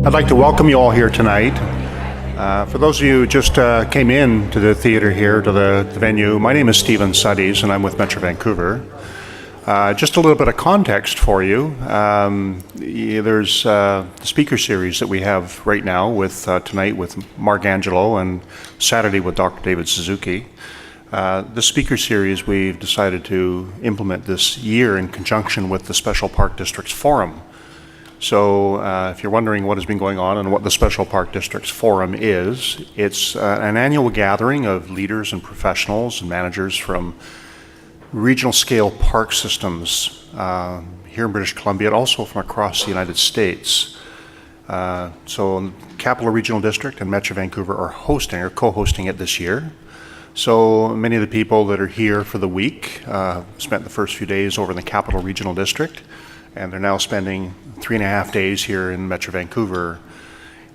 I'd like to welcome you all here tonight. For those of you who just came in to the theater here, to the venue, my name is Stephen Suddies and I'm with Metro Vancouver. Just a little bit of context for you. There's the speaker series that we have right now with tonight with Mark Angelo and Saturday with Dr. David Suzuki. The speaker series we've decided to implement this year in conjunction with the Special Park Districts Forum. So if you're wondering what has been going on and what the Special Park Districts Forum is, it's an annual gathering of leaders and professionals and managers from regional scale park systems here in British Columbia and also from across the United States. So Capital Regional District and Metro Vancouver are hosting or co-hosting it this year. So many of the people that are here for the week spent the first few days over in the Capital Regional District, and they're now spending 3.5 days here in Metro Vancouver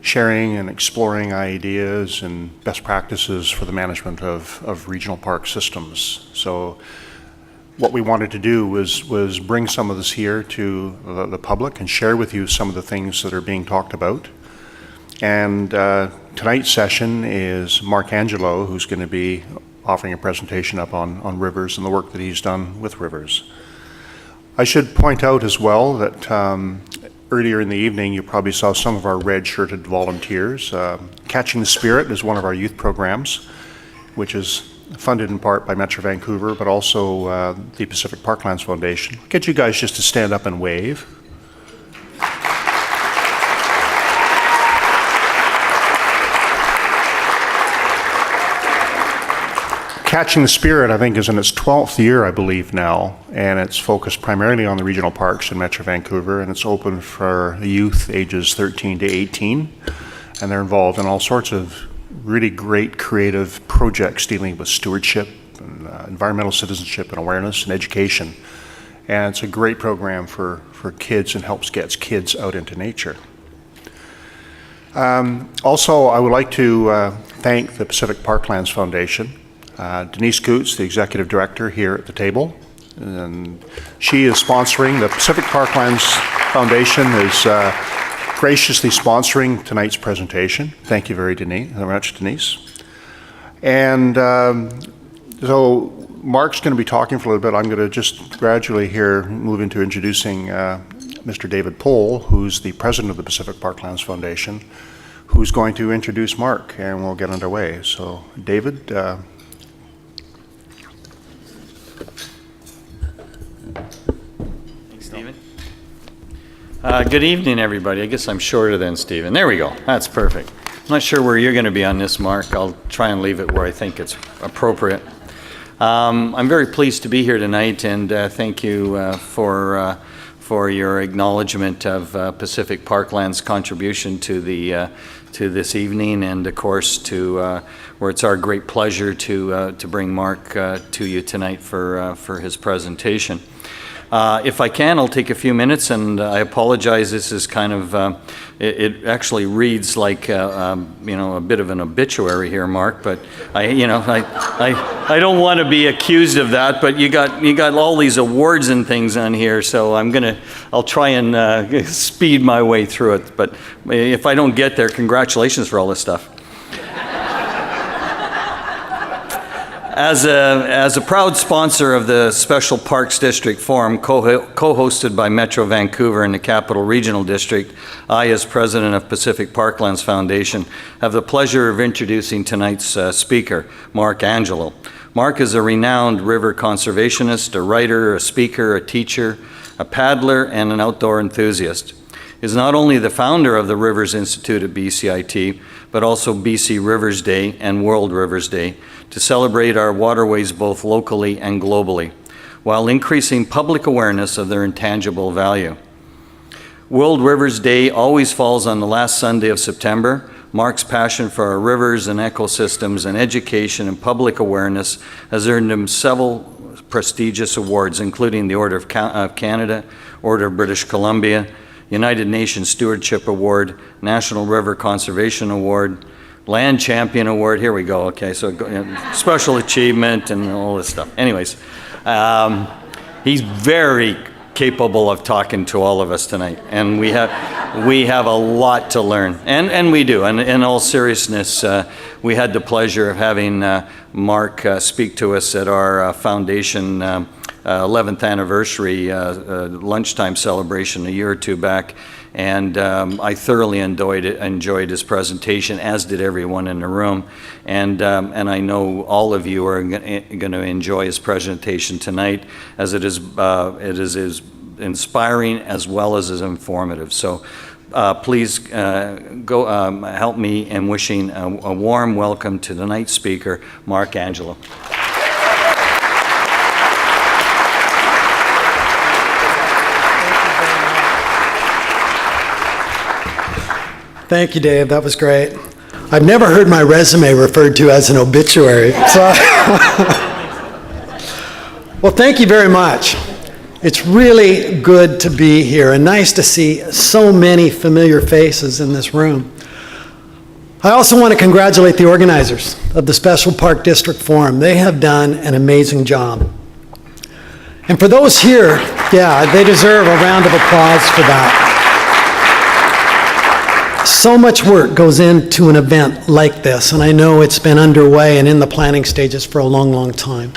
sharing and exploring ideas and best practices for the management of regional park systems. So what we wanted to do was bring some of this here to the public and share with you some of the things that are being talked about. And tonight's session is Mark Angelo, who's going to be offering a presentation up on rivers and the work that he's done with rivers. I should point out as well that earlier in the evening you probably saw some of our red-shirted volunteers. Catching the Spirit is one of our youth programs, which is funded in part by Metro Vancouver, but also the Pacific Parklands Foundation. I'll get you guys just to stand up and wave. Catching the Spirit, I think, is in its 12th year, I believe now, and it's focused primarily on the regional parks in Metro Vancouver, and it's open for youth ages 13 to 18, and they're involved in all sorts of really great creative projects dealing with stewardship and environmental citizenship and awareness and education. And it's a great program for kids and helps get kids out into nature. Also, I would like to thank the Pacific Parklands Foundation. Denise Coots, the executive director here at the table, and she is sponsoring, the Pacific Parklands Foundation is graciously sponsoring tonight's presentation. Thank you very much, Denise. And so Mark's going to be talking for a little bit. I'm going to just gradually here move into introducing Mr. David Pohl, who's the president of the Pacific Parklands Foundation, who's going to introduce Mark, and we'll get underway. So David, Thanks, Stephen. Good evening, everybody. I guess I'm shorter than Stephen. There we go. That's perfect. I'm not sure where you're going to be on this, Mark. I'll try and leave it where I think it's appropriate. I'm very pleased to be here tonight, and thank you for your acknowledgement of Pacific Parklands' contribution to the to this evening, and of course to where it's our great pleasure to bring Mark to you tonight for his presentation. If I can, I'll take a few minutes, and I apologize. This is kind of it actually reads like a bit of an obituary here, Mark. But I don't want to be accused of that. But you got all these awards and things on here, so I'll try and speed my way through it. But if I don't get there, congratulations for all this stuff. As a proud sponsor of the Special Parks District Forum, co-hosted by Metro Vancouver and the Capital Regional District, I, as president of Pacific Parklands Foundation, have the pleasure of introducing tonight's speaker, Mark Angelo. Mark is a renowned river conservationist, a writer, a speaker, a teacher, a paddler, and an outdoor enthusiast. He is not only the founder of the Rivers Institute at BCIT, but also BC Rivers Day and World Rivers Day, to celebrate our waterways both locally and globally, while increasing public awareness of their intangible value. World Rivers Day always falls on the last Sunday of September. Mark's passion for our rivers and ecosystems and education and public awareness has earned him several prestigious awards, including the Order of Canada, Order of British Columbia, United Nations Stewardship Award, National River Conservation Award, Land Champion Award. Here we go. Okay, so special achievement and all this stuff. Anyways, he's very capable of talking to all of us tonight. And we have a lot to learn, and we do. And in all seriousness, we had the pleasure of having Mark speak to us at our foundation 11th anniversary lunchtime celebration a year or two back. And I thoroughly enjoyed his presentation, as did everyone in the room. And I know all of you are going to enjoy his presentation tonight, as it is as inspiring as well as informative. So please go help me in wishing a warm welcome to tonight's speaker, Mark Angelo. Thank you, Dave. That was great. I've never heard my resume referred to as an obituary. So well, thank you very much. It's really good to be here and nice to see so many familiar faces in this room. I also want to congratulate the organizers of the Special Park District Forum. They have done an amazing job. And for those here, yeah, they deserve a round of applause for that. So much work goes into an event like this, and I know it's been underway and in the planning stages for a long, long time.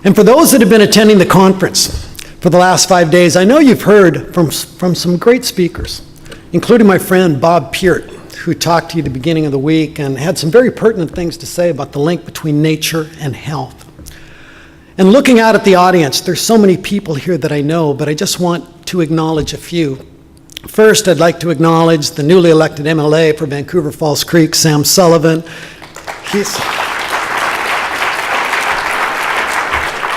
And for those that have been attending the conference for the last 5 days, I know you've heard from some great speakers, including my friend Bob Peart, who talked to you at the beginning of the week and had some very pertinent things to say about the link between nature and health. And looking out at the audience, there's so many people here that I know, but I just want to acknowledge a few. First, I'd like to acknowledge the newly elected MLA for Vancouver Falls Creek, Sam Sullivan.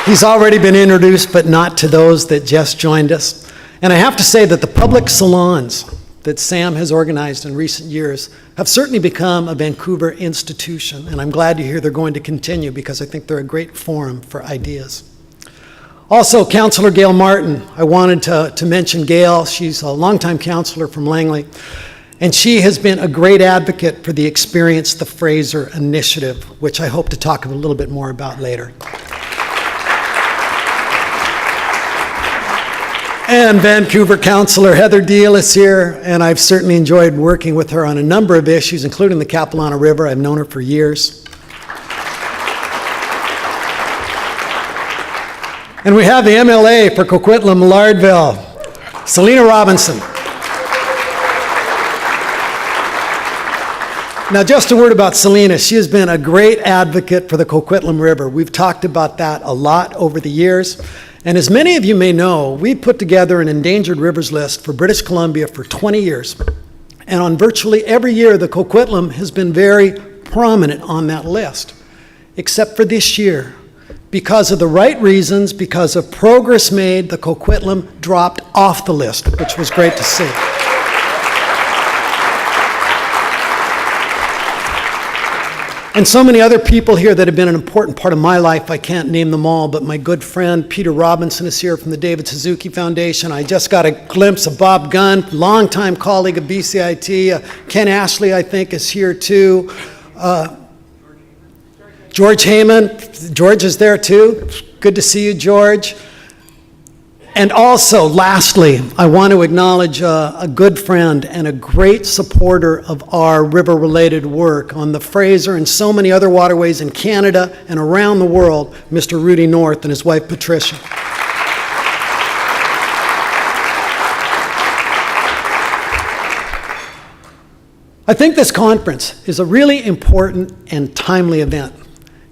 He's already been introduced, but not to those that just joined us. And I have to say that the public salons that Sam has organized in recent years have certainly become a Vancouver institution, and I'm glad to hear they're going to continue because I think they're a great forum for ideas. Also, Councillor Gail Martin, I wanted to mention Gail. She's a longtime councillor from Langley, and she has been a great advocate for the Experience the Fraser initiative, which I hope to talk a little bit more about later. And Vancouver Councillor Heather Deal is here, and I've certainly enjoyed working with her on a number of issues, including the Capilano River. I've known her for years. And we have the MLA for Coquitlam-Lardville, Selena Robinson. Now, just a word about Selena. She has been a great advocate for the Coquitlam River. We've talked about that a lot over the years. And as many of you may know, we put together an endangered rivers list for British Columbia for 20 years. And on virtually every year, the Coquitlam has been very prominent on that list, except for this year. Because of the right reasons, because of progress made, the Coquitlam dropped off the list, which was great to see. And so many other people here that have been an important part of my life, I can't name them all, but my good friend Peter Robinson is here from the David Suzuki Foundation. I just got a glimpse of Bob Gunn, longtime colleague of BCIT. Ken Ashley, I think, is here too. George Heyman, George is there too. Good to see you, George. And also, lastly, I want to acknowledge a good friend and a great supporter of our river-related work on the Fraser and so many other waterways in Canada and around the world, Mr. Rudy North and his wife, Patricia. I think this conference is a really important and timely event,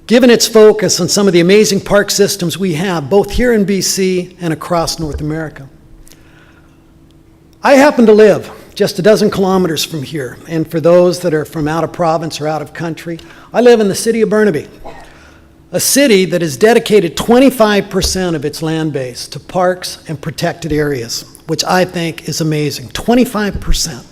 given its focus on some of the amazing park systems we have, both here in BC and across North America. I happen to live just a dozen kilometers from here, and for those that are from out of province or out of country, I live in the city of Burnaby, a city that has dedicated 25% of its land base to parks and protected areas, which I think is amazing, 25%.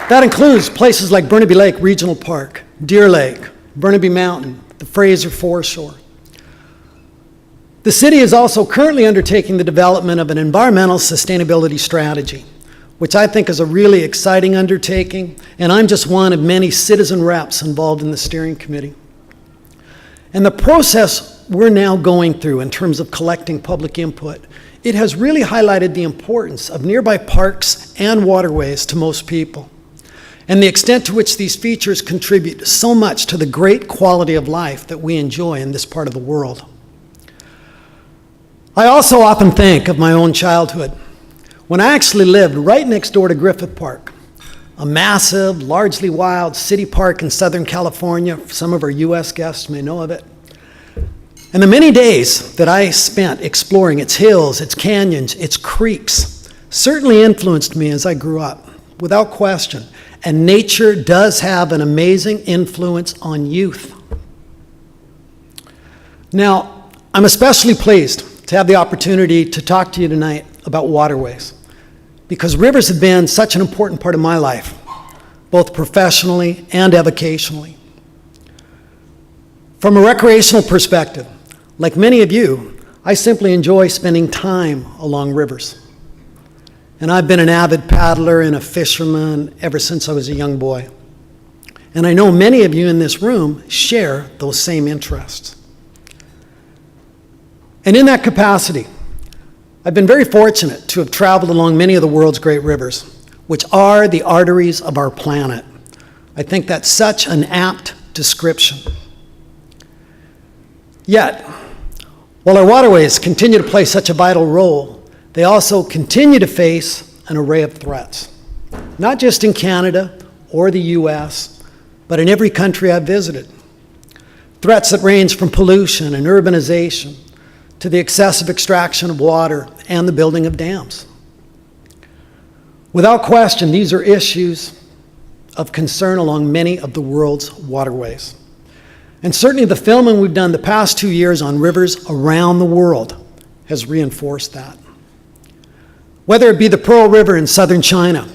That includes places like Burnaby Lake Regional Park, Deer Lake, Burnaby Mountain, the Fraser Foreshore. The city is also currently undertaking the development of an environmental sustainability strategy, which I think is a really exciting undertaking, and I'm just one of many citizen reps involved in the steering committee. And the process we're now going through in terms of collecting public input, it has really highlighted the importance of nearby parks and waterways to most people, and the extent to which these features contribute so much to the great quality of life that we enjoy in this part of the world. I also often think of my own childhood, when I actually lived right next door to Griffith Park, a massive, largely wild city park in Southern California. Some of our US guests may know of it. And the many days that I spent exploring its hills, its canyons, its creeks, certainly influenced me as I grew up, without question. And nature does have an amazing influence on youth. Now, I'm especially pleased to have the opportunity to talk to you tonight about waterways, because rivers have been such an important part of my life, both professionally and avocationally. From a recreational perspective, like many of you, I simply enjoy spending time along rivers. And I've been an avid paddler and a fisherman ever since I was a young boy. And I know many of you in this room share those same interests. And in that capacity, I've been very fortunate to have traveled along many of the world's great rivers, which are the arteries of our planet. I think that's such an apt description. Yet, while our waterways continue to play such a vital role, they also continue to face an array of threats, not just in Canada or the US, but in every country I've visited. Threats that range from pollution and urbanization to the excessive extraction of water and the building of dams. Without question, these are issues of concern along many of the world's waterways. And certainly the filming we've done the past 2 years on rivers around the world has reinforced that. Whether it be the Pearl River in southern China,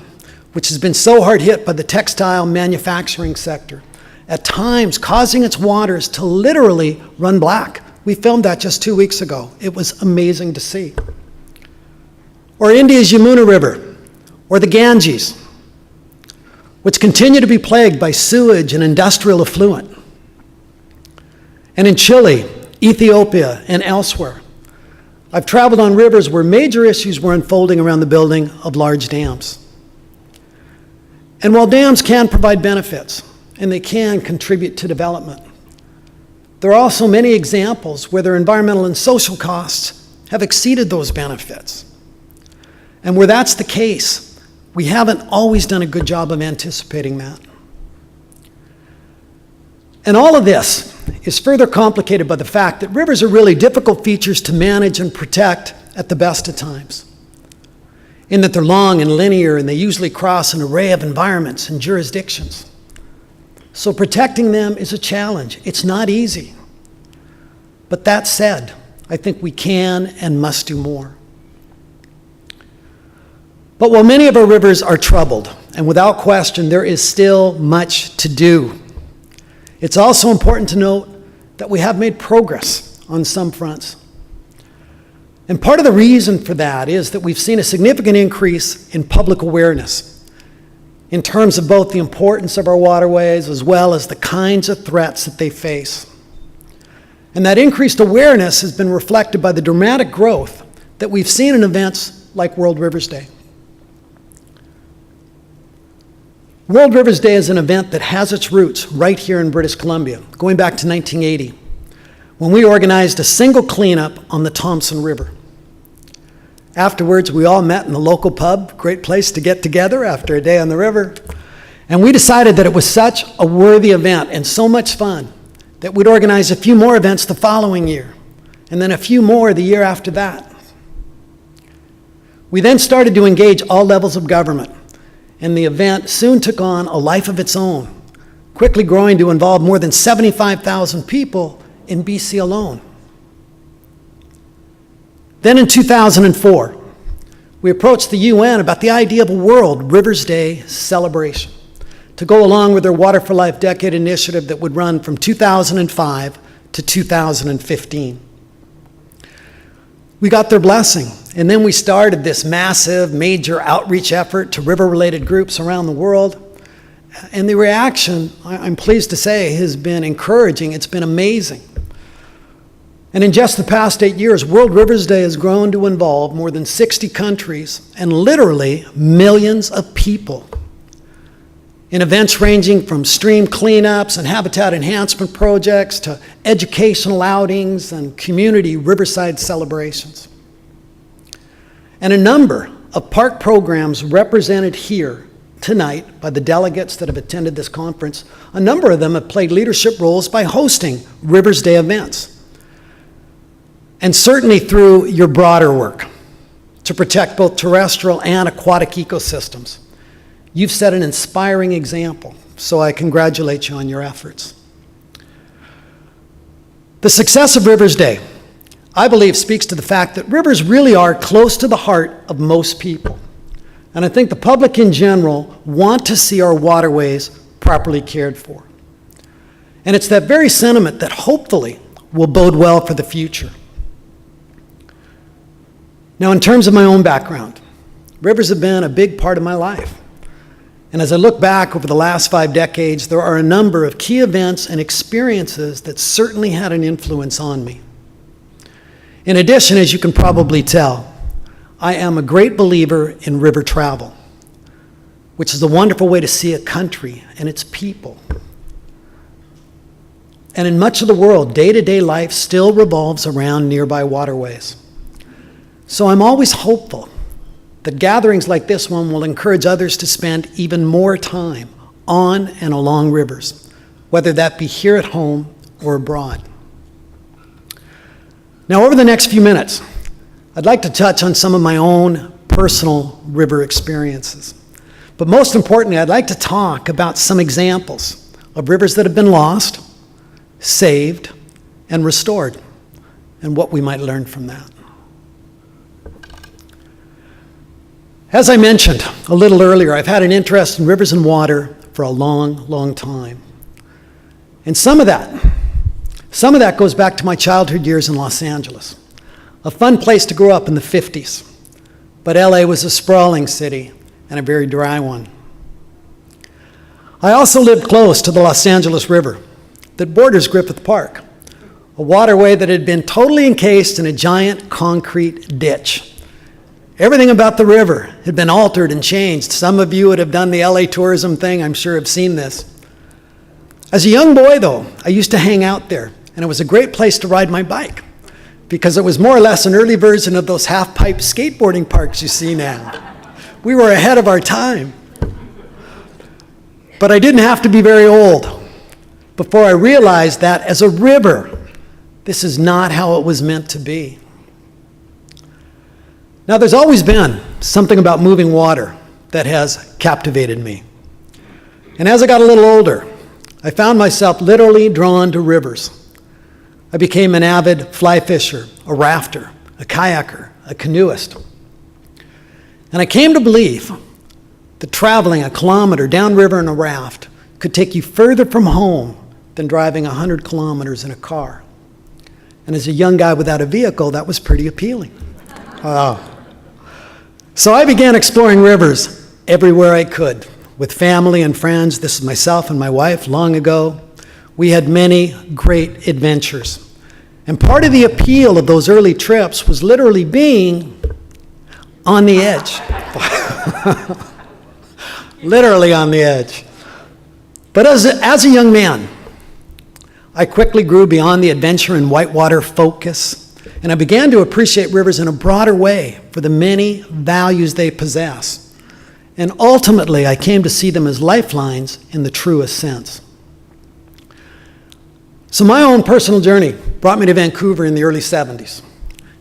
which has been so hard hit by the textile manufacturing sector, at times causing its waters to literally run black. We filmed that just 2 weeks ago. It was amazing to see. Or India's Yamuna River, or the Ganges, which continue to be plagued by sewage and industrial effluent. And in Chile, Ethiopia, and elsewhere, I've traveled on rivers where major issues were unfolding around the building of large dams. And while dams can provide benefits, and they can contribute to development, there are also many examples where their environmental and social costs have exceeded those benefits. And where that's the case, we haven't always done a good job of anticipating that. And all of this is further complicated by the fact that rivers are really difficult features to manage and protect at the best of times, in that they're long and linear and they usually cross an array of environments and jurisdictions. So protecting them is a challenge. It's not easy. But that said, I think we can and must do more. But while many of our rivers are troubled, and without question there is still much to do, it's also important to note that we have made progress on some fronts. And part of the reason for that is that we've seen a significant increase in public awareness in terms of both the importance of our waterways as well as the kinds of threats that they face. And that increased awareness has been reflected by the dramatic growth that we've seen in events like World Rivers Day. World Rivers Day is an event that has its roots right here in British Columbia, going back to 1980, when we organized a single cleanup on the Thompson River. Afterwards, we all met in the local pub, great place to get together after a day on the river, and we decided that it was such a worthy event and so much fun that we'd organize a few more events the following year, and then a few more the year after that. We then started to engage all levels of government, and the event soon took on a life of its own, quickly growing to involve more than 75,000 people in BC alone. Then in 2004, we approached the UN about the idea of a World Rivers Day celebration to go along with their Water for Life Decade initiative that would run from 2005 to 2015. We got their blessing, and then we started this massive, major outreach effort to river-related groups around the world. And the reaction, I'm pleased to say, has been encouraging. It's been amazing. And in just the past 8 years, World Rivers Day has grown to involve more than 60 countries and literally millions of people in events ranging from stream cleanups and habitat enhancement projects to educational outings and community riverside celebrations. And a number of park programs represented here tonight by the delegates that have attended this conference, a number of them have played leadership roles by hosting Rivers Day events. And certainly through your broader work to protect both terrestrial and aquatic ecosystems. You've set an inspiring example, so I congratulate you on your efforts. The success of Rivers Day, I believe, speaks to the fact that rivers really are close to the heart of most people. And I think the public in general want to see our waterways properly cared for. And it's that very sentiment that hopefully will bode well for the future. Now, in terms of my own background, rivers have been a big part of my life. And as I look back over the last 5 decades, there are a number of key events and experiences that certainly had an influence on me. In addition, as you can probably tell, I am a great believer in river travel, which is a wonderful way to see a country and its people. And in much of the world, day-to-day life still revolves around nearby waterways. So I'm always hopeful that gatherings like this one will encourage others to spend even more time on and along rivers, whether that be here at home or abroad. Now, over the next few minutes, I'd like to touch on some of my own personal river experiences. But most importantly, I'd like to talk about some examples of rivers that have been lost, saved, and restored, and what we might learn from that. As I mentioned a little earlier, I've had an interest in rivers and water for a long, long time. And some of that goes back to my childhood years in Los Angeles. A fun place to grow up in the 50s. But LA was a sprawling city and a very dry one. I also lived close to the Los Angeles River that borders Griffith Park, a waterway that had been totally encased in a giant concrete ditch. Everything about the river had been altered and changed. Some of you that have done the LA tourism thing, I'm sure, have seen this. As a young boy, though, I used to hang out there, and it was a great place to ride my bike because it was more or less an early version of those half-pipe skateboarding parks you see now. We were ahead of our time. But I didn't have to be very old before I realized that as a river, this is not how it was meant to be. Now, there's always been something about moving water that has captivated me. And as I got a little older, I found myself literally drawn to rivers. I became an avid fly fisher, a rafter, a kayaker, a canoeist. And I came to believe that traveling a kilometer downriver in a raft could take you further from home than driving 100 kilometers in a car. And as a young guy without a vehicle, that was pretty appealing. So I began exploring rivers everywhere I could with family and friends. This is myself and my wife long ago. We had many great adventures. And part of the appeal of those early trips was literally being on the edge. Literally on the edge. But as a young man, I quickly grew beyond the adventure and whitewater focus. And I began to appreciate rivers in a broader way for the many values they possess. And ultimately, I came to see them as lifelines in the truest sense. So my own personal journey brought me to Vancouver in the early 70s.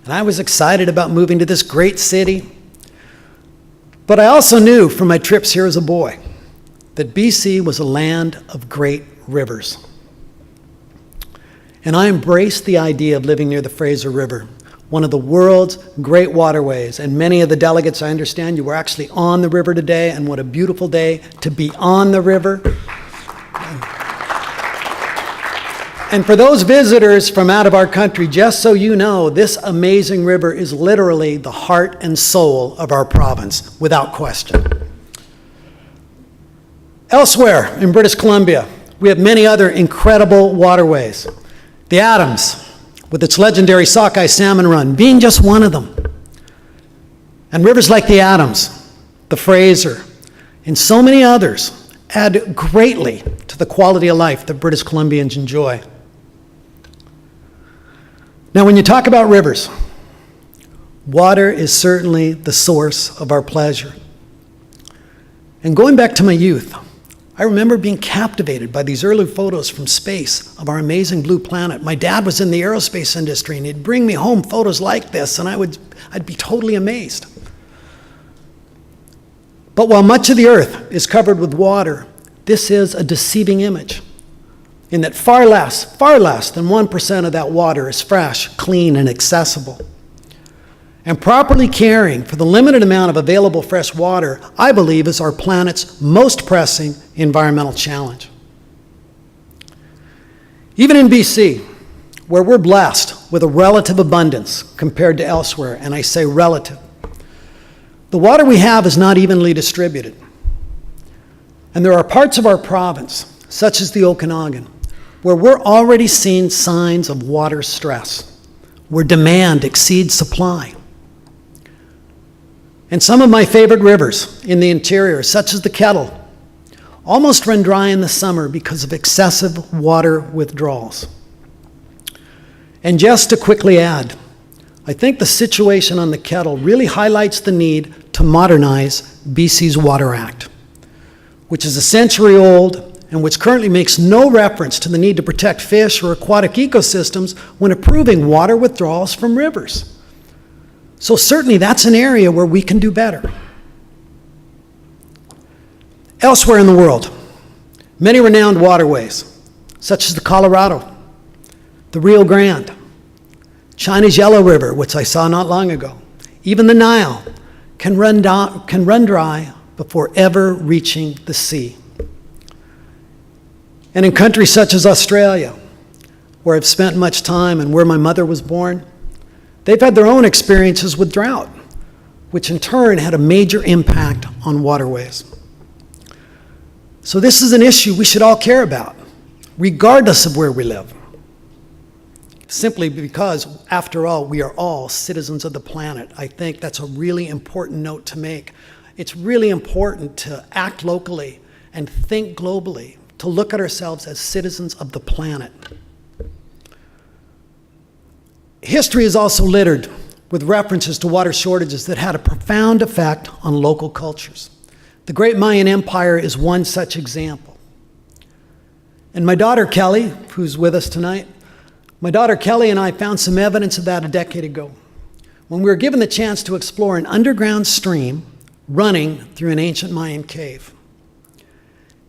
And I was excited about moving to this great city. But I also knew from my trips here as a boy that BC was a land of great rivers. And I embraced the idea of living near the Fraser River, one of the world's great waterways. And many of the delegates, I understand, you were actually on the river today, and what a beautiful day to be on the river. And for those visitors from out of our country, just so you know, this amazing river is literally the heart and soul of our province, without question. Elsewhere in British Columbia, we have many other incredible waterways. The Adams, with its legendary sockeye salmon run being just one of them. And rivers like the Adams, the Fraser, and so many others add greatly to the quality of life that British Columbians enjoy. Now, when you talk about rivers, water is certainly the source of our pleasure. And going back to my youth, I remember being captivated by these early photos from space of our amazing blue planet. My dad was in the aerospace industry, and he'd bring me home photos like this, and I'd be totally amazed. But while much of the earth is covered with water, this is a deceiving image, in that far less than 1% of that water is fresh, clean, and accessible. And properly caring for the limited amount of available fresh water, I believe, is our planet's most pressing environmental challenge. Even in BC, where we're blessed with a relative abundance compared to elsewhere, and I say relative, the water we have is not evenly distributed. And there are parts of our province, such as the Okanagan, where we're already seeing signs of water stress, where demand exceeds supply. And some of my favorite rivers in the interior, such as the Kettle, almost run dry in the summer because of excessive water withdrawals. And just to quickly add, I think the situation on the Kettle really highlights the need to modernize BC's Water Act, which is a century old and which currently makes no reference to the need to protect fish or aquatic ecosystems when approving water withdrawals from rivers. So certainly that's an area where we can do better. Elsewhere in the world, many renowned waterways, such as the Colorado, the Rio Grande, China's Yellow River, which I saw not long ago, even the Nile, can run dry before ever reaching the sea. And in countries such as Australia, where I've spent much time and where my mother was born, they've had their own experiences with drought, which in turn had a major impact on waterways. So this is an issue we should all care about, regardless of where we live. Simply because, after all, we are all citizens of the planet. I think that's a really important note to make. It's really important to act locally and think globally, to look at ourselves as citizens of the planet. History is also littered with references to water shortages that had a profound effect on local cultures. The Great Mayan Empire is one such example. And my daughter Kelly, who's with us tonight, my daughter Kelly and I found some evidence of that a decade ago when we were given the chance to explore an underground stream running through an ancient Mayan cave,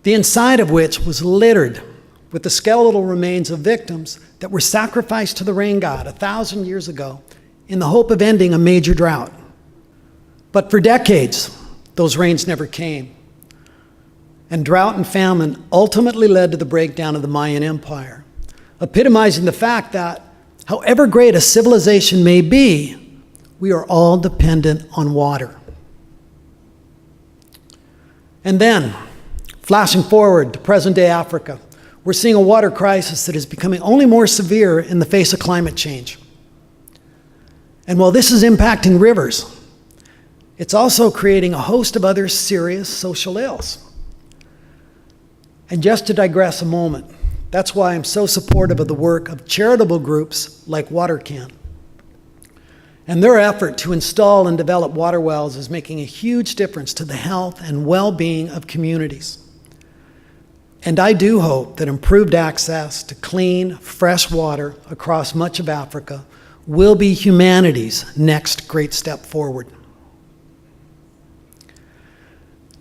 the inside of which was littered with the skeletal remains of victims that were sacrificed to the rain god 1,000 years ago in the hope of ending a major drought. But for decades, those rains never came. And drought and famine ultimately led to the breakdown of the Mayan Empire, epitomizing the fact that, however great a civilization may be, we are all dependent on water. And then, flashing forward to present-day Africa, we're seeing a water crisis that is becoming only more severe in the face of climate change. And while this is impacting rivers, it's also creating a host of other serious social ills. And just to digress a moment, that's why I'm so supportive of the work of charitable groups like WaterCan. And their effort to install and develop water wells is making a huge difference to the health and well-being of communities. And I do hope that improved access to clean, fresh water across much of Africa will be humanity's next great step forward.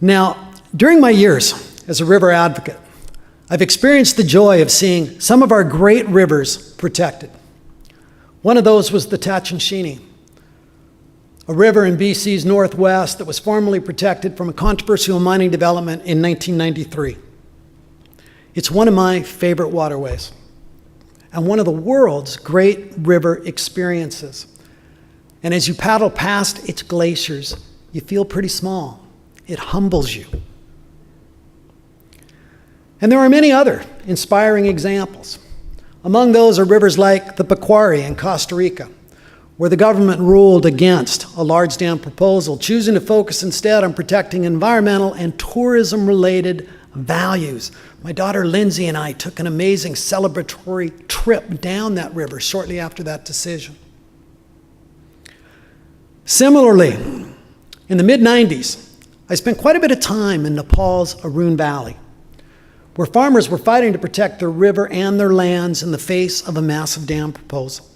Now, during my years as a river advocate, I've experienced the joy of seeing some of our great rivers protected. One of those was the Tatshenshini, a river in BC's northwest that was formally protected from a controversial mining development in 1993. It's one of my favorite waterways and one of the world's great river experiences. And as you paddle past its glaciers, you feel pretty small. It humbles you. And there are many other inspiring examples. Among those are rivers like the Pequari in Costa Rica, where the government ruled against a large dam proposal, choosing to focus instead on protecting environmental and tourism-related values. My daughter Lindsay and I took an amazing celebratory trip down that river shortly after that decision. Similarly, in the mid-90s, I spent quite a bit of time in Nepal's Arun Valley, where farmers were fighting to protect their river and their lands in the face of a massive dam proposal.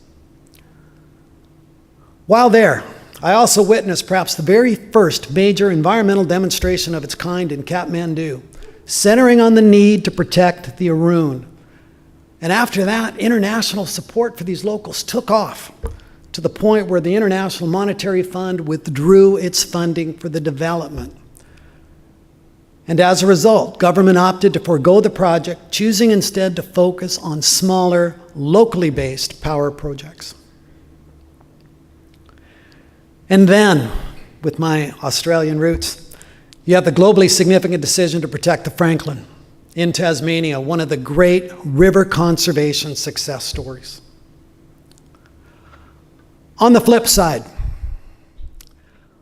While there, I also witnessed perhaps the very first major environmental demonstration of its kind in Kathmandu, centering on the need to protect the Arun. And after that, international support for these locals took off to the point where the International Monetary Fund withdrew its funding for the development. And as a result, government opted to forego the project, choosing instead to focus on smaller, locally based power projects. And then, with my Australian roots, you have the globally significant decision to protect the Franklin in Tasmania, one of the great river conservation success stories. On the flip side,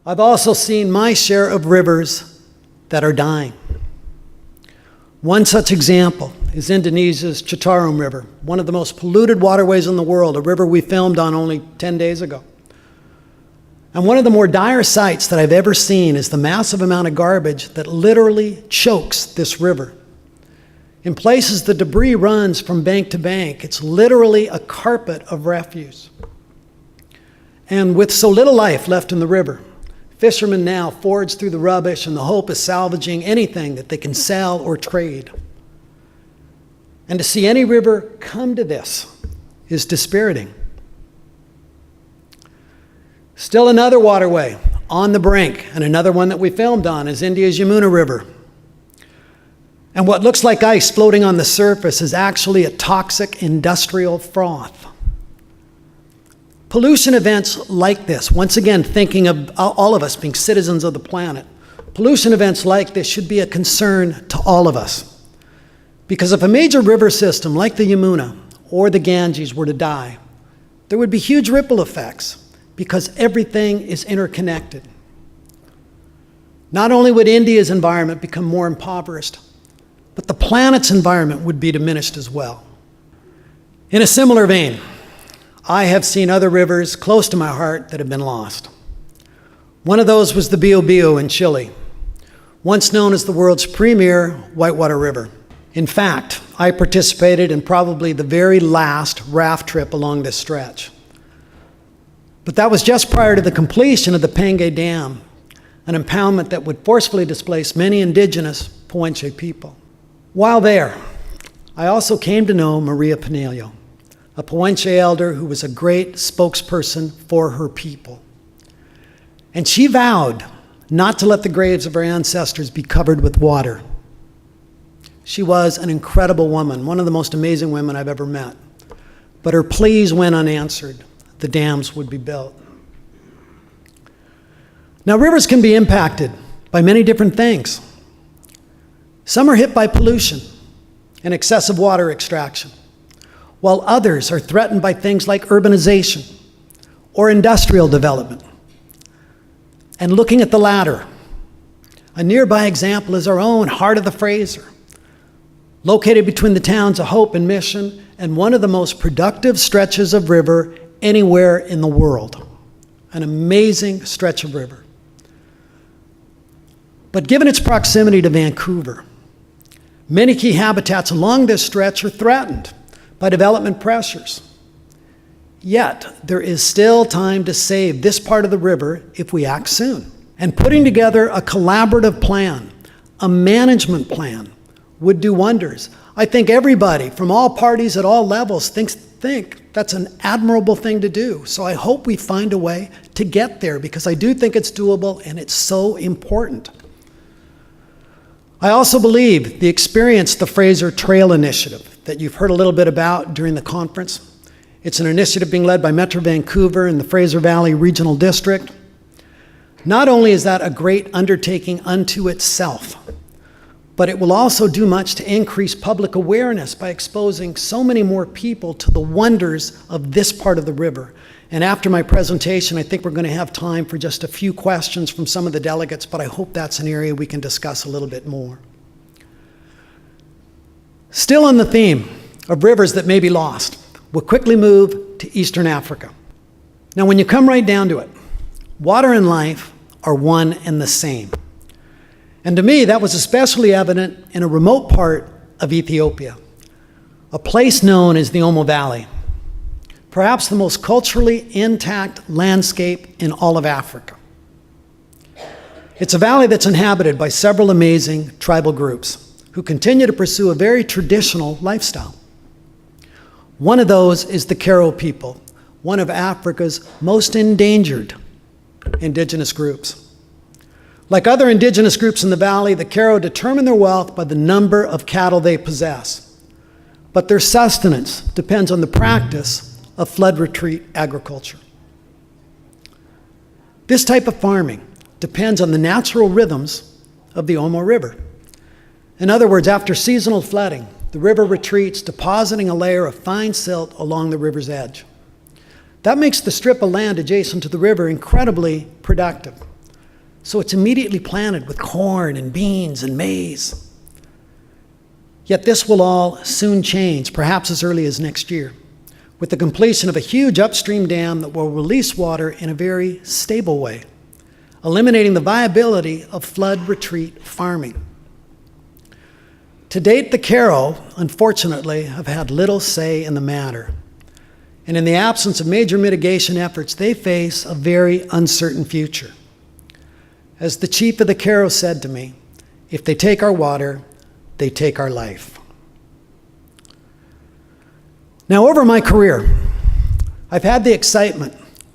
I've also seen my share of rivers that are dying. One such example is Indonesia's Citarum River, one of the most polluted waterways in the world, a river we filmed on only 10 days ago. And one of the more dire sights that I've ever seen is the massive amount of garbage that literally chokes this river. In places, the debris runs from bank to bank. It's literally a carpet of refuse. And with so little life left in the river, fishermen now forage through the rubbish in the hope of salvaging anything that they can sell or trade. And to see any river come to this is dispiriting. Still another waterway on the brink, and another one that we filmed on, is India's Yamuna River. And what looks like ice floating on the surface is actually a toxic industrial froth. Pollution events like this, once again thinking of all of us being citizens of the planet, pollution events like this should be a concern to all of us. Because if a major river system like the Yamuna or the Ganges were to die, there would be huge ripple effects because everything is interconnected. Not only would India's environment become more impoverished, but the planet's environment would be diminished as well. In a similar vein, I have seen other rivers close to my heart that have been lost. One of those was the Biobío in Chile, once known as the world's premier whitewater river. In fact, I participated in probably the very last raft trip along this stretch. But that was just prior to the completion of the Pangué Dam, an impoundment that would forcefully displace many indigenous Puenche people. While there, I also came to know Maria Pinello, a Puenche elder who was a great spokesperson for her people. And she vowed not to let the graves of her ancestors be covered with water. She was an incredible woman, one of the most amazing women I've ever met. But her pleas went unanswered. The dams would be built. Now, rivers can be impacted by many different things. Some are hit by pollution and excessive water extraction, while others are threatened by things like urbanization or industrial development. And looking at the latter, a nearby example is our own Heart of the Fraser, located between the towns of Hope and Mission, and one of the most productive stretches of river anywhere in the world. An amazing stretch of river. But given its proximity to Vancouver, many key habitats along this stretch are threatened by development pressures. Yet, there is still time to save this part of the river if we act soon. And putting together a collaborative plan, a management plan, would do wonders. I think everybody from all parties at all levels think that's an admirable thing to do. So I hope we find a way to get there, because I do think it's doable and it's so important. I also believe the Experience the Fraser Trail initiative that you've heard a little bit about during the conference. It's an initiative being led by Metro Vancouver and the Fraser Valley Regional District. Not only is that a great undertaking unto itself, but it will also do much to increase public awareness by exposing so many more people to the wonders of this part of the river. And after my presentation, I think we're going to have time for just a few questions from some of the delegates, but I hope that's an area we can discuss a little bit more. Still on the theme of rivers that may be lost, we'll quickly move to Eastern Africa. Now, when you come right down to it, water and life are one and the same. And to me, that was especially evident in a remote part of Ethiopia, a place known as the Omo Valley, perhaps the most culturally intact landscape in all of Africa. It's a valley that's inhabited by several amazing tribal groups who continue to pursue a very traditional lifestyle. One of those is the Karo people, one of Africa's most endangered indigenous groups. Like other indigenous groups in the valley, the Karo determine their wealth by the number of cattle they possess. But their sustenance depends on the practice of flood retreat agriculture. This type of farming depends on the natural rhythms of the Omo River. In other words, after seasonal flooding, the river retreats, depositing a layer of fine silt along the river's edge. That makes the strip of land adjacent to the river incredibly productive. So it's immediately planted with corn and beans and maize. Yet this will all soon change, perhaps as early as next year, with the completion of a huge upstream dam that will release water in a very stable way, eliminating the viability of flood retreat farming. To date, the Karo, unfortunately, have had little say in the matter. And in the absence of major mitigation efforts, they face a very uncertain future. As the chief of the Karo said to me, if they take our water, they take our life. Now, over my career, I've had the excitement,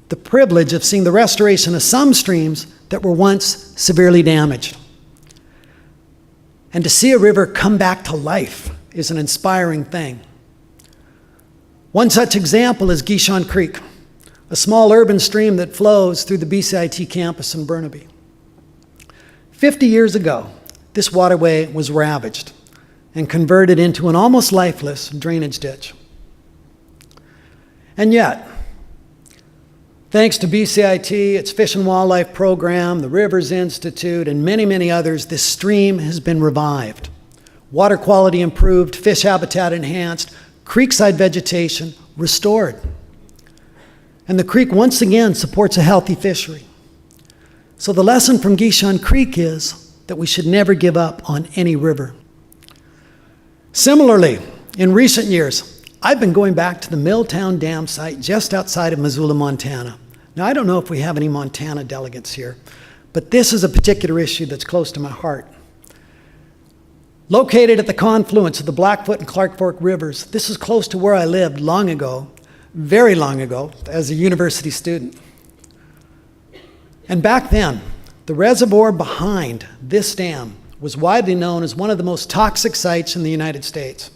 the privilege of seeing the restoration of some streams that were once severely damaged. And to see a river come back to life is an inspiring thing. One such example is Gishon Creek, a small urban stream that flows through the BCIT campus in Burnaby. 50 years ago, this waterway was ravaged and converted into an almost lifeless drainage ditch. And yet, thanks to BCIT, its Fish and Wildlife Program, the Rivers Institute, and many, many others, this stream has been revived. Water quality improved, fish habitat enhanced, creekside vegetation restored. And the creek once again supports a healthy fishery. So the lesson from Gishon Creek is that we should never give up on any river. Similarly, in recent years, I've been going back to the Milltown Dam site just outside of Missoula, Montana. Now, I don't know if we have any Montana delegates here, but this is a particular issue that's close to my heart. Located at the confluence of the Blackfoot and Clark Fork rivers, this is close to where I lived long ago, very long ago, as a university student. And back then, the reservoir behind this dam was widely known as one of the most toxic sites in the United States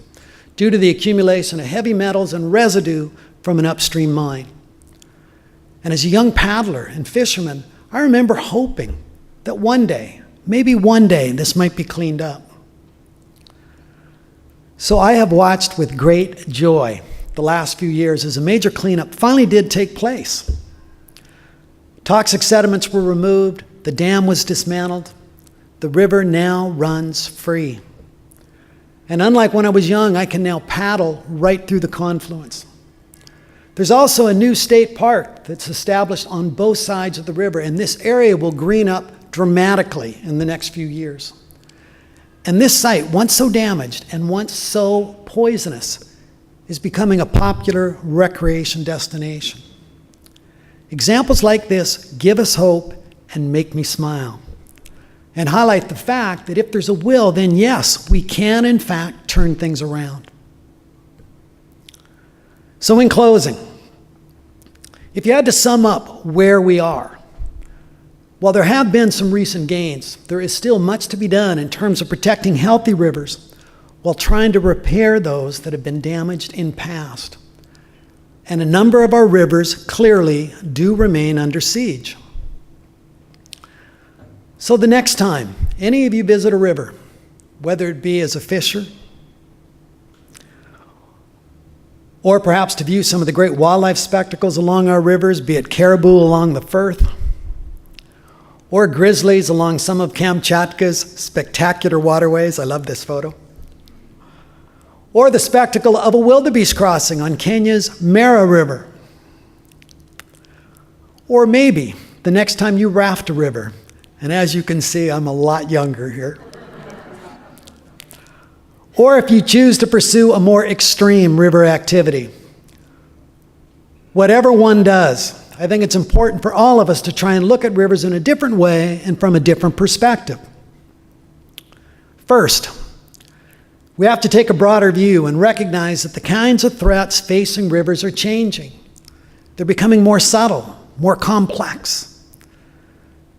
due to the accumulation of heavy metals and residue from an upstream mine. And as a young paddler and fisherman, I remember hoping that one day, maybe one day, this might be cleaned up. So I have watched with great joy the last few years as a major cleanup finally did take place. Toxic sediments were removed, the dam was dismantled, the river now runs free. And unlike when I was young, I can now paddle right through the confluence. There's also a new state park that's established on both sides of the river, and this area will green up dramatically in the next few years. And this site, once so damaged and once so poisonous, is becoming a popular recreation destination. Examples like this give us hope and make me smile, and highlight the fact that if there's a will, then yes, we can in fact turn things around. So in closing, if you had to sum up where we are, while there have been some recent gains, there is still much to be done in terms of protecting healthy rivers while trying to repair those that have been damaged in past. And a number of our rivers clearly do remain under siege. So the next time any of you visit a river, whether it be as a fisher, or perhaps to view some of the great wildlife spectacles along our rivers, be it caribou along the Firth, or grizzlies along some of Kamchatka's spectacular waterways. I love this photo. Or the spectacle of a wildebeest crossing on Kenya's Mara River. Or maybe the next time you raft a river, and as you can see, I'm a lot younger here. Or if you choose to pursue a more extreme river activity. Whatever one does, I think it's important for all of us to try and look at rivers in a different way and from a different perspective. First, we have to take a broader view and recognize that the kinds of threats facing rivers are changing. They're becoming more subtle, more complex.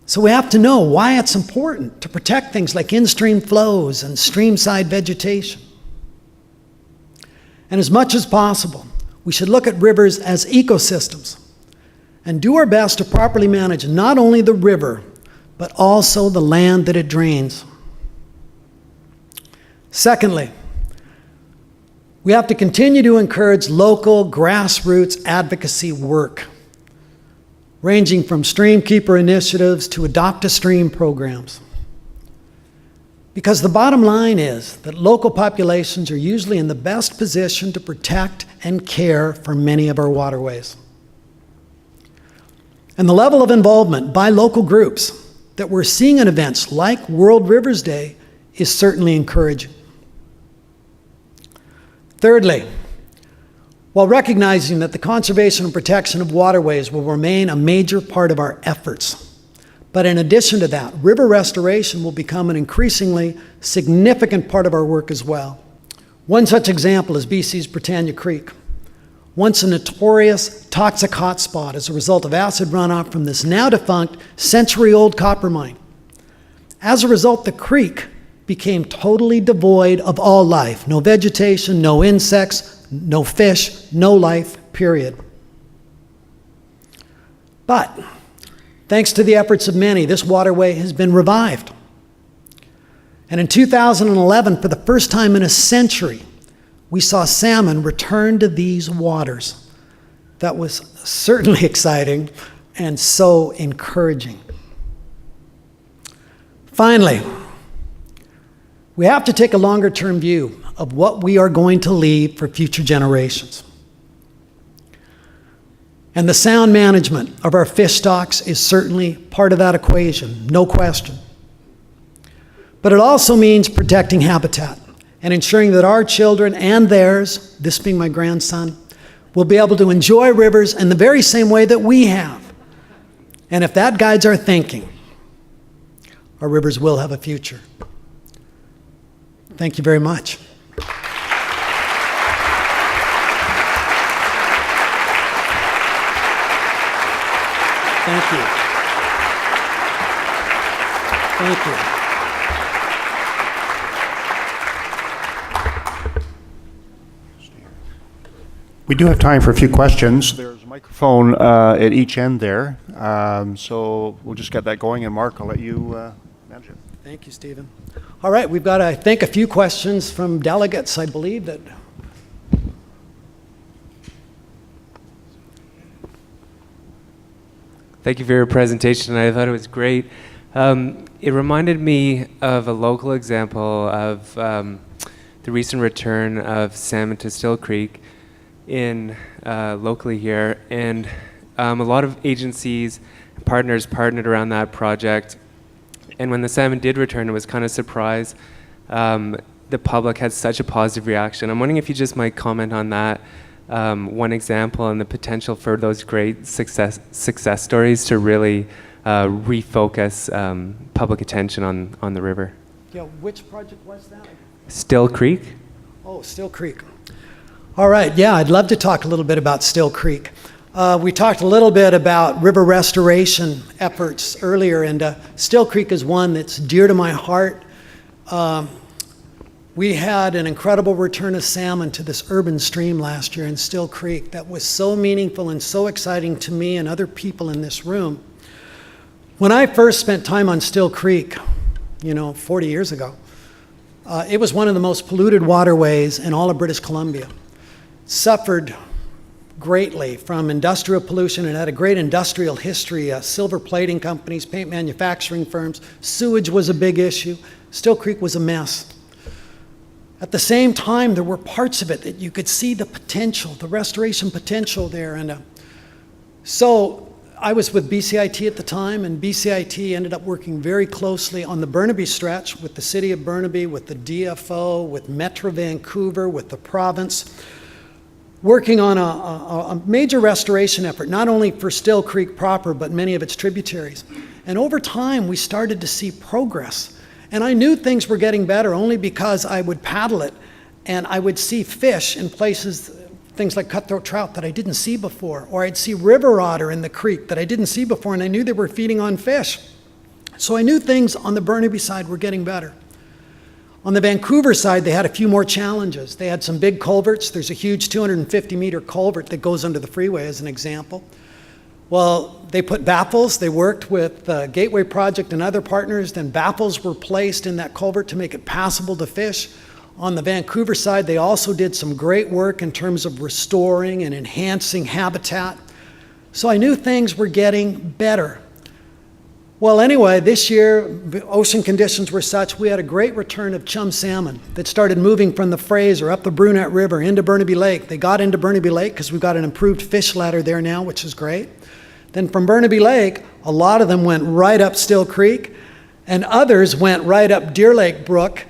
So we have to know why it's important to protect things like in-stream flows and streamside vegetation. And as much as possible, we should look at rivers as ecosystems and do our best to properly manage not only the river, but also the land that it drains. Secondly, we have to continue to encourage local grassroots advocacy work, ranging from streamkeeper initiatives to adopt-a-stream programs. Because the bottom line is that local populations are usually in the best position to protect and care for many of our waterways. And the level of involvement by local groups that we're seeing in events like World Rivers Day is certainly encouraging. Thirdly, while recognizing that the conservation and protection of waterways will remain a major part of our efforts, but in addition to that, river restoration will become an increasingly significant part of our work as well. One such example is BC's Britannia Creek, once a notorious toxic hotspot as a result of acid runoff from this now defunct century-old copper mine. As a result, the creek became totally devoid of all life. No vegetation, no insects, no fish, no life, period. But thanks to the efforts of many, this waterway has been revived. And in 2011, for the first time in a century, we saw salmon return to these waters. That was certainly exciting and so encouraging. Finally, we have to take a longer-term view of what we are going to leave for future generations. And the sound management of our fish stocks is certainly part of that equation, no question. But it also means protecting habitat and ensuring that our children and theirs, this being my grandson, will be able to enjoy rivers in the very same way that we have. And if that guides our thinking, our rivers will have a future. Thank you very much. Thank you. Thank you. We do have time for a few questions. There's a microphone at each end there, so we'll just get that going. And Mark, I'll let you manage it. Thank you, Stephen. All right, we've got, I think, a few questions from delegates, I believe that. Thank you for your presentation. I thought it was great. It reminded me of a local example of the recent return of salmon to Still Creek in locally here, and a lot of agencies, partners partnered around that project. And when the salmon did return, it was kind of surprised. The public had such a positive reaction. I'm wondering if you just might comment on that, one example, and the potential for those great success stories to really refocus public attention on the river. Yeah, which project was that? Still Creek? Oh, Still Creek. All right, yeah, I'd love to talk a little bit about Still Creek. We talked a little bit about river restoration efforts earlier, and Still Creek is one that's dear to my heart. We had an incredible return of salmon to this urban stream last year in Still Creek that was so meaningful and so exciting to me and other people in this room. When I first spent time on Still Creek, 40 years ago, It was one of the most polluted waterways in all of British Columbia. Suffered greatly from industrial pollution and had a great industrial history, silver plating companies, paint manufacturing firms. Sewage was a big issue. Still Creek was a mess. At the same time, there were parts of it that you could see the potential, the restoration potential there. And so I was with BCIT at the time, and BCIT ended up working very closely on the Burnaby stretch with the city of Burnaby, with the DFO, with Metro Vancouver, with the province, working on a major restoration effort, not only for Still Creek proper, but many of its tributaries. And over time, we started to see progress. And I knew things were getting better only because I would paddle it, and I would see fish in places, things like cutthroat trout that I didn't see before, or I'd see river otter in the creek that I didn't see before, and I knew they were feeding on fish. So I knew things on the Burnaby side were getting better. On the Vancouver side, they had a few more challenges. They had some big culverts. There's a huge 250-meter culvert that goes under the freeway, as an example. Well, they put baffles. They worked with the Gateway Project and other partners. Then baffles were placed in that culvert to make it passable to fish. On the Vancouver side, they also did some great work in terms of restoring and enhancing habitat. So I knew things were getting better. Well, anyway, this year, the ocean conditions were such, we had a great return of chum salmon that started moving from the Fraser up the Brunette River into Burnaby Lake. They got into Burnaby Lake because we've got an improved fish ladder there now, which is great. Then from Burnaby Lake, a lot of them went right up Still Creek, and others went right up Deer Lake Brook,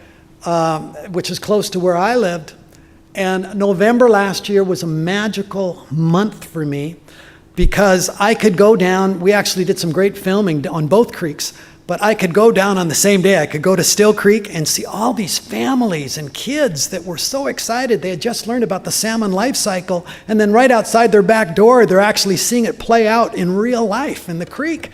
which is close to where I lived. And November last year was a magical month for me because I could go down. We actually did some great filming on both creeks, but I could go down on the same day. I could go to Still Creek and see all these families and kids that were so excited. They had just learned about the salmon life cycle, and then right outside their back door, they're actually seeing it play out in real life in the creek.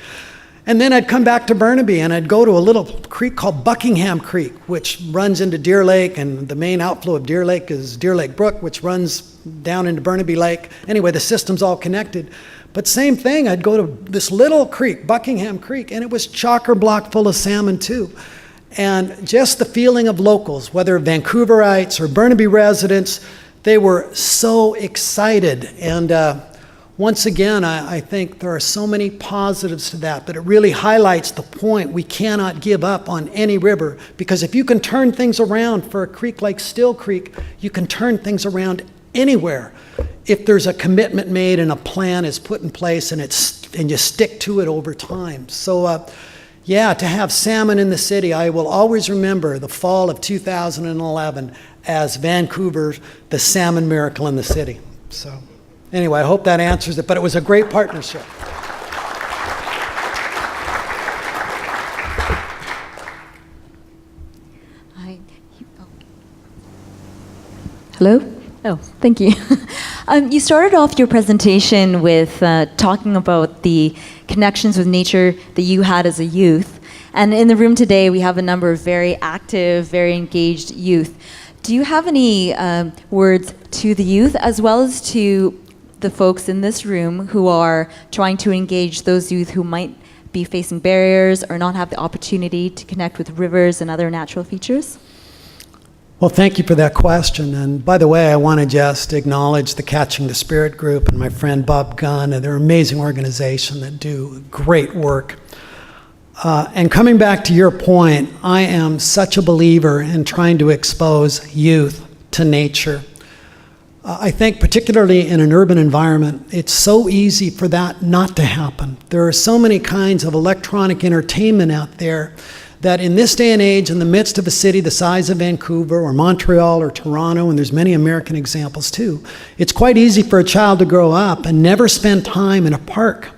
And then I'd come back to Burnaby and I'd go to a little creek called Buckingham Creek, which runs into Deer Lake, and the main outflow of Deer Lake is Deer Lake Brook, which runs down into Burnaby Lake. Anyway, the system's all connected. But same thing, I'd go to this little creek, Buckingham Creek, and it was chock-a-block full of salmon too. And just the feeling of locals, whether Vancouverites or Burnaby residents, they were so excited. And once again, I think there are so many positives to that, but it really highlights the point we cannot give up on any river, because if you can turn things around for a creek like Still Creek, you can turn things around anywhere if there's a commitment made and a plan is put in place and you stick to it over time. So yeah, to have salmon in the city, I will always remember the fall of 2011 as Vancouver, the salmon miracle in the city. So anyway, I hope that answers it, but it was a great partnership. Hello? Oh, thank you. You started off your presentation with talking about the connections with nature that you had as a youth. And in the room today, we have a number of very active, very engaged youth. Do you have any words to the youth as well as to the folks in this room who are trying to engage those youth who might be facing barriers or not have the opportunity to connect with rivers and other natural features? Well, thank you for that question. And by the way, I want to just acknowledge the Catching the Spirit group and my friend Bob Gunn, and their amazing organization that do great work. And coming back to your point, I am such a believer in trying to expose youth to nature. I think particularly in an urban environment, it's so easy for that not to happen. There are so many kinds of electronic entertainment out there that in this day and age, in the midst of a city the size of Vancouver or Montreal or Toronto, and there's many American examples too, it's quite easy for a child to grow up and never spend time in a park,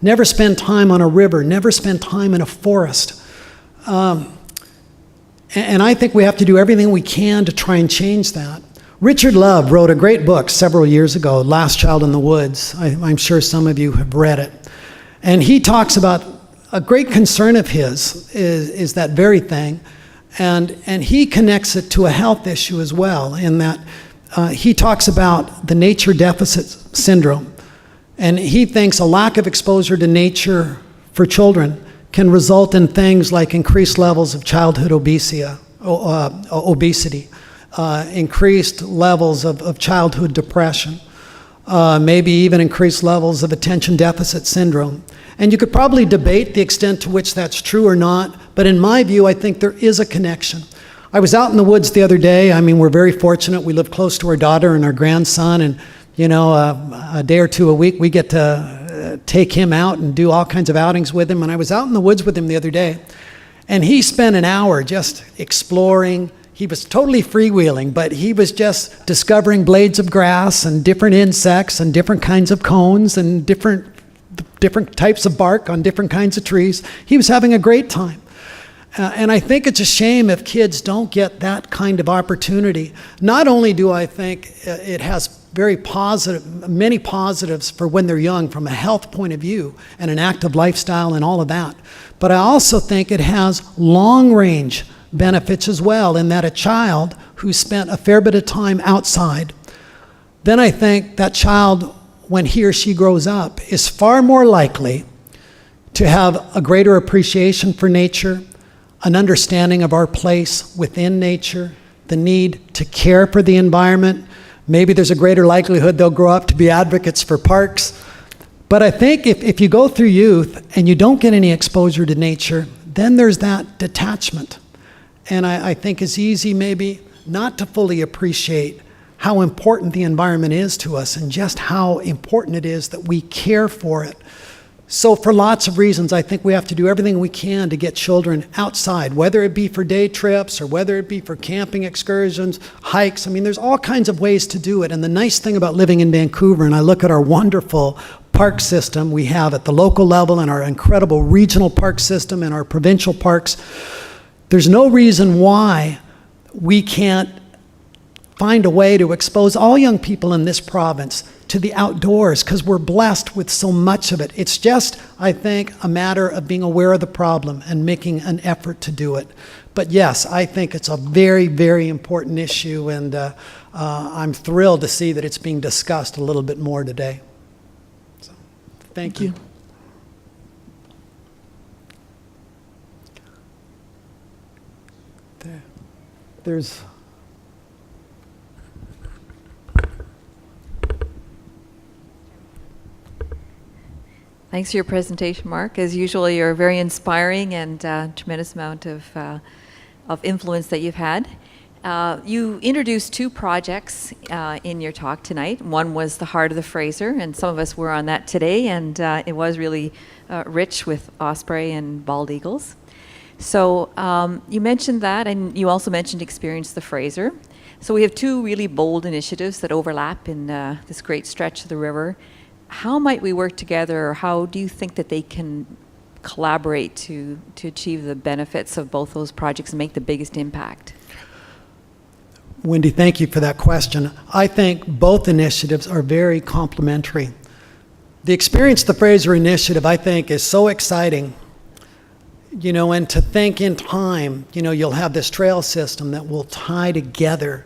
never spend time on a river, never spend time in a forest. And I think we have to do everything we can to try and change that. Richard Love wrote a great book several years ago, Last Child in the Woods. I'm sure some of you have read it. And he talks about a great concern of his is that very thing, and he connects it to a health issue as well, in that he talks about the nature deficit syndrome, and he thinks a lack of exposure to nature for children can result in things like increased levels of childhood obesity, increased levels of childhood depression, maybe even increased levels of attention deficit syndrome. And you could probably debate the extent to which that's true or not, but in my view, I think there is a connection. I was out in the woods the other day. I mean, we're very fortunate. We live close to our daughter and our grandson, and a day or two a week, we get to take him out and do all kinds of outings with him. And I was out in the woods with him the other day, and he spent an hour just exploring. He was totally freewheeling, but he was just discovering blades of grass and different insects and different kinds of cones and different types of bark on different kinds of trees. He was having a great time. And I think it's a shame if kids don't get that kind of opportunity. Not only do I think it has many positives for when they're young from a health point of view and an active lifestyle and all of that, but I also think it has long-range benefits as well, in that a child who spent a fair bit of time outside, then I think that child, when he or she grows up, is far more likely to have a greater appreciation for nature, an understanding of our place within nature, the need to care for the environment. Maybe there's a greater likelihood they'll grow up to be advocates for parks. But I think if you go through youth and you don't get any exposure to nature, then there's that detachment. And I think it's easy maybe not to fully appreciate how important the environment is to us and just how important it is that we care for it. So for lots of reasons, I think we have to do everything we can to get children outside, whether it be for day trips or whether it be for camping excursions, hikes. I mean, there's all kinds of ways to do it. And the nice thing about living in Vancouver, and I look at our wonderful park system we have at the local level and our incredible regional park system and our provincial parks, there's no reason why we can't find a way to expose all young people in this province to the outdoors, because we're blessed with so much of it. It's just, I think, a matter of being aware of the problem and making an effort to do it. But yes, I think it's a very, very important issue, and I'm thrilled to see that it's being discussed a little bit more today. So, thank you. There's Thanks for your presentation, Mark. As usual, you're very inspiring and tremendous amount of influence that you've had. You introduced two projects in your talk tonight. One was the Heart of the Fraser, and some of us were on that today, and it was really rich with osprey and bald eagles. So you mentioned that, and you also mentioned Experience the Fraser. So we have two really bold initiatives that overlap in this great stretch of the river. How might we work together, or how do you think that they can collaborate to achieve the benefits of both those projects and make the biggest impact? Wendy, thank you for that question. I think both initiatives are very complementary. The Experience the Fraser initiative, I think, is so exciting. And to think in time, you'll have this trail system that will tie together,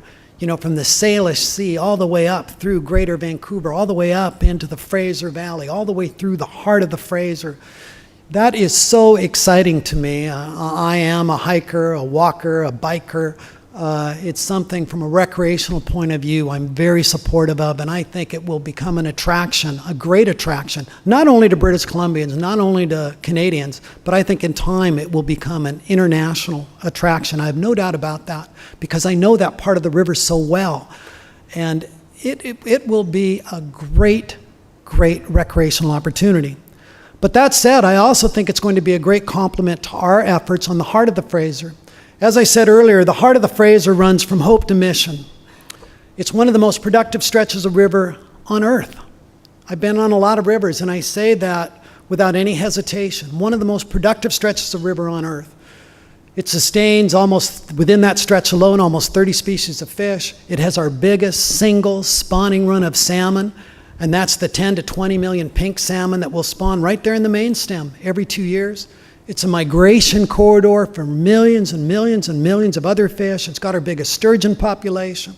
from the Salish Sea all the way up through Greater Vancouver, all the way up into the Fraser Valley, all the way through the heart of the Fraser. That is so exciting to me. I am a hiker, a walker, a biker. It's something from a recreational point of view I'm very supportive of, and I think it will become an attraction, a great attraction, not only to British Columbians, not only to Canadians, but I think in time it will become an international attraction. I have no doubt about that, because I know that part of the river so well. And it will be a great, great recreational opportunity. But that said, I also think it's going to be a great complement to our efforts on the Heart of the Fraser. As I said earlier, the Heart of the Fraser runs from Hope to Mission. It's one of the most productive stretches of river on earth. I've been on a lot of rivers, and I say that without any hesitation. One of the most productive stretches of river on earth. It sustains almost, within that stretch alone, almost 30 species of fish. It has our biggest single spawning run of salmon, and that's the 10 to 20 million pink salmon that will spawn right there in the main stem every 2 years. It's a migration corridor for millions and millions and millions of other fish. It's got our biggest sturgeon population.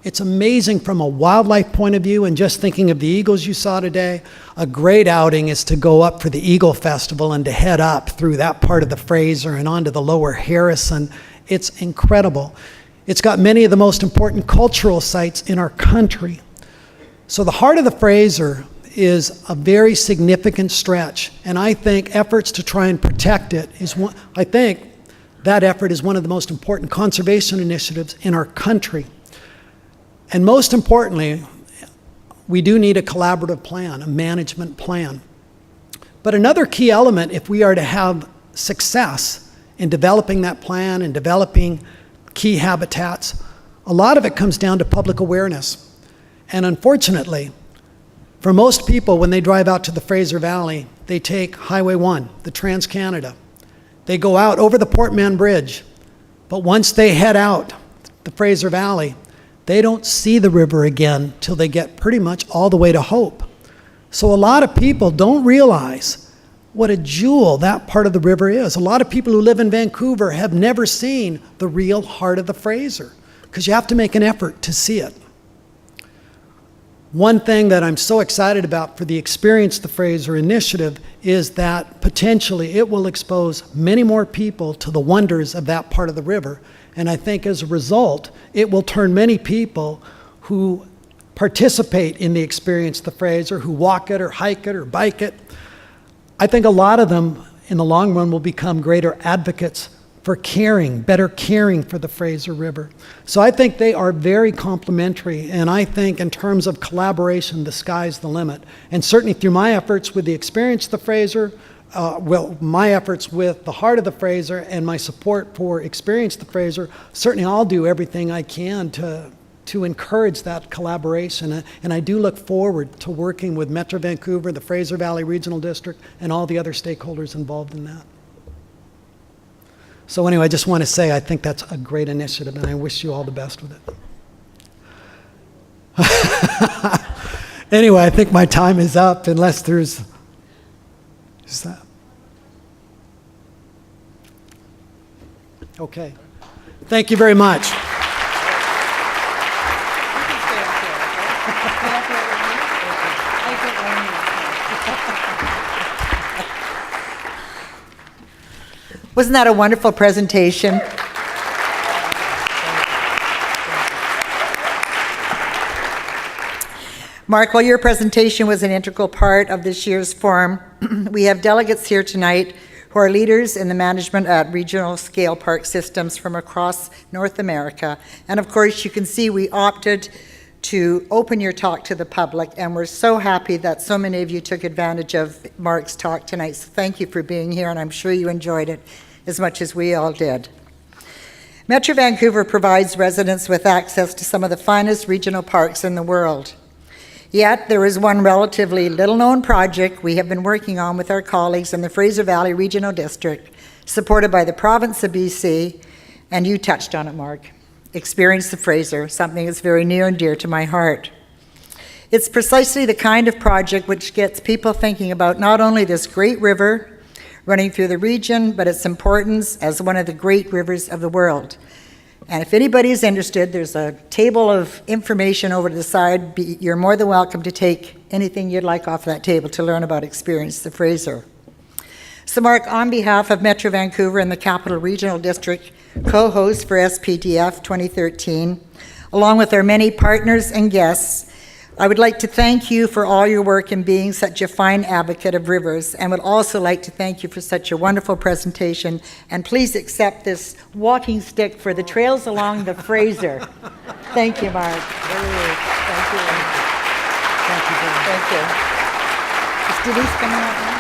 It's amazing from a wildlife point of view, and just thinking of the eagles you saw today, a great outing is to go up for the Eagle Festival and to head up through that part of the Fraser and onto the lower Harrison It's incredible. It's got many of the most important cultural sites in our country. So the heart of the Fraser is a very significant stretch, and I think efforts to try and protect it is one, I think that effort is one of the most important conservation initiatives in our country. And most importantly, we do need a collaborative plan, a management plan. But another key element, if we are to have success in developing that plan and developing key habitats, a lot of it comes down to public awareness. And unfortunately, for most people, when they drive out to the Fraser Valley, they take Highway 1, the Trans-Canada. They go out over the Port Mann Bridge, but once they head out the Fraser Valley, they don't see the river again till they get pretty much all the way to Hope. So a lot of people don't realize what a jewel that part of the river is. A lot of people who live in Vancouver have never seen the real heart of the Fraser, because you have to make an effort to see it. One thing that I'm so excited about for the Experience the Fraser initiative is that potentially it will expose many more people to the wonders of that part of the river. And I think as a result, it will turn many people who participate in the Experience the Fraser, who walk it or hike it or bike it, I think a lot of them in the long run will become greater advocates for better caring for the Fraser River. So I think they are very complementary, and I think in terms of collaboration, the sky's the limit. And certainly through my efforts with the Experience the Fraser, my efforts with the Heart of the Fraser and my support for Experience the Fraser, certainly I'll do everything I can to encourage that collaboration. And I do look forward to working with Metro Vancouver, the Fraser Valley Regional District, and all the other stakeholders involved in that. So anyway, I just want to say I think that's a great initiative, and I wish you all the best with it. Anyway, I think my time is up, unless there's... Is that? Okay. Thank you very much. Wasn't that a wonderful presentation? Mark, while your presentation was an integral part of this year's forum, we have delegates here tonight who are leaders in the management at regional scale park systems from across North America. And of course, you can see we opted to open your talk to the public, and we're so happy that so many of you took advantage of Mark's talk tonight. So thank you for being here, and I'm sure you enjoyed it as much as we all did. Metro Vancouver provides residents with access to some of the finest regional parks in the world. Yet there is one relatively little-known project we have been working on with our colleagues in the Fraser Valley Regional District, supported by the province of BC, and you touched on it, Mark. Experience the Fraser, something that's very near and dear to my heart. It's precisely the kind of project which gets people thinking about not only this great river running through the region, but its importance as one of the great rivers of the world. And if anybody's interested, there's a table of information over to the side. You're more than welcome to take anything you'd like off that table to learn about Experience the Fraser. So Mark, on behalf of Metro Vancouver and the Capital Regional District, co-host for SPDF 2013, along with our many partners and guests, I would like to thank you for all your work in being such a fine advocate of rivers, and would also like to thank you for such a wonderful presentation. And please accept this walking stick for the trails along the Fraser. Thank you, Mark. Thank you. Thank you. Thank you. Is Denise coming up now?